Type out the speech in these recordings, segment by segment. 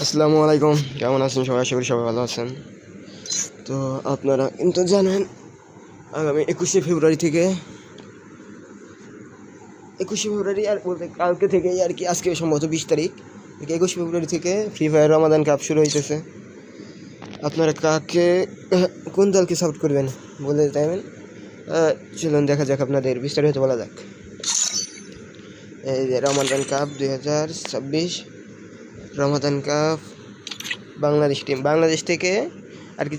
আসসালামু আলাইকুম, কেমন আছেন সবাই? আশা করি সবাই ভালো আছেন। তো আপনারা কিন্তু জানেন আগামী 21শে ফেব্রুয়ারি আর বলতে কালকে থেকেই আর কি, আজকে সম্ভবত 20 তারিখ থেকে 21শে ফেব্রুয়ারি থেকে ফ্রি ফায়ার রমাদান কাপ শুরু হইতেছে। আপনারা কোন দলকে সাপোর্ট করবেন বলে চাইবেন? চলুন দেখা যাক, আপনাদের বিস্তারিত বলা যাক। এই যে রমাদান কাপ 2026 রমাদান কাপ বাংলাদেশ থেকে আর কি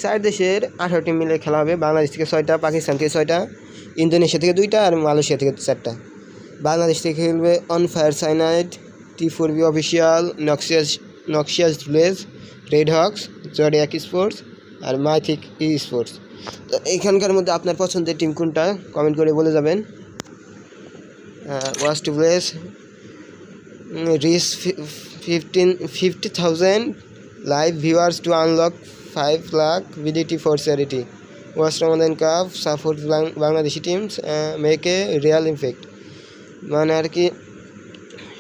চার দেশের 18 টিম মিলে খেলা হবে। বাংলাদেশ থেকে 6টা, পাকিস্তান থেকে 6টা, ইন্দোনেশিয়া থেকে 2টা আর মালয়েশিয়া থেকে 4টা। বাংলাদেশ থেকে খেলবে on fire cyanide, T4B official, noxious village, red hawks, zodiac sports আর মাইথিক ই স্পোর্টস। তো এইখানকার মধ্যে আপনার পছন্দের টিম কোনটা কমেন্ট করে বলে যাবেন। ওয়াস্ট village reach 50,000 live viewers to unlock 5 lakh VDT for charity. Watch Ramadan Cup, support Bangladeshi teams, make a real impact. মানে আর কি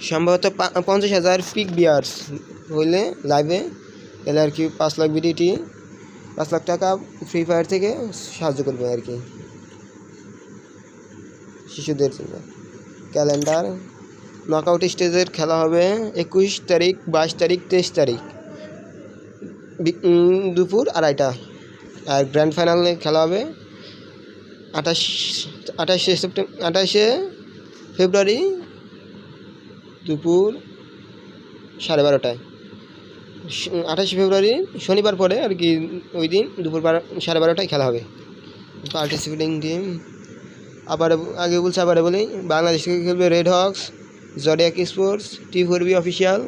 সম্ভবত 50,000 পিক বিয়ার্স হইলে লাইভে এলে আর কি 5 লাখ ভিডিটি, 5 লাখ টাকা ফ্রি ফায়ার থেকে সাহায্য করবে আর কি শিশুদের জন্য। ক্যালেন্ডার নকআউট স্টেজের খেলা হবে 21 তারিখ, 22 তারিখ, 23 তারিখ দুপুর 2:30। আর গ্র্যান্ড ফাইনালে খেলা হবে 28শে ফেব্রুয়ারি দুপুর 12:30টায়। 28শে ফেব্রুয়ারি শনিবার পরে আর কি, ওই দিন দুপুর 12:30টায় খেলা হবে। পার্টিসিপেটিং টিম আবার বলি, বাংলাদেশ থেকে খেলবে red hawks, zodiac sports, T4B official,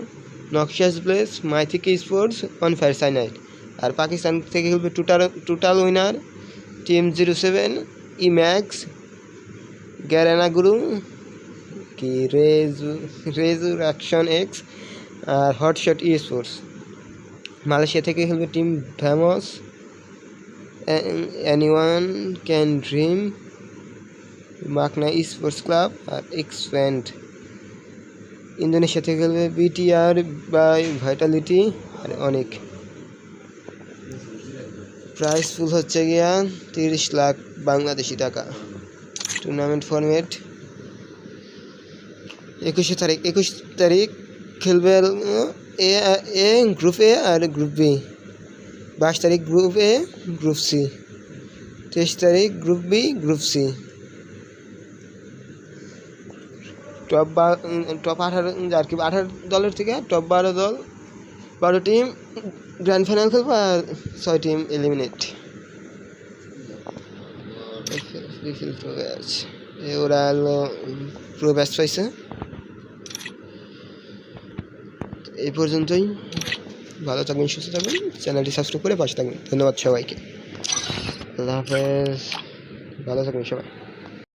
noxious village, mythic sports, on fire cyanide. আর পাকিস্তান থেকে খেলবে total winner, team 07, Emax, Garena গুরু কি রেজুরেকশন এক্স আর হটশট ই স্পোর্টস। মালয়েশিয়া থেকে খেলবে team famous, anyone can dream, মাকনা স্পোর্টস ক্লাব আর এক্সপ্যান্ড। ইন্দোনেশিয়া থেকে খেলবে BTR বাই ভাইটালিটি আর অনেক। প্রাইস ফুল হচ্ছে গিয়া 30 লাখ বাংলাদেশি টাকা। টুর্নামেন্ট ফরম্যাট 21 তারিখ খেলবে এ গ্রুপ এ আর গ্রুপ বি, 22 তারিখ গ্রুপ এ গ্রুপ সি, 23 তারিখ group B group C. Top 18 আর কি 18 দলের থেকে টপ 12 টিম গ্র্যান্ড ফাইনাল খেলবে আর 6 টিম এলিমিনেট। ওরা হলো প্রো ব্যাচ পাইছে। এই পর্যন্তই, ভালো থাকবেন, সুস্থ থাকবেন, চ্যানেলটি সাবস্ক্রাইব করে পাশে থাকবেন। ধন্যবাদ সবাইকে, আল্লাহ হাফেজ, ভালো থাকবেন সবাই।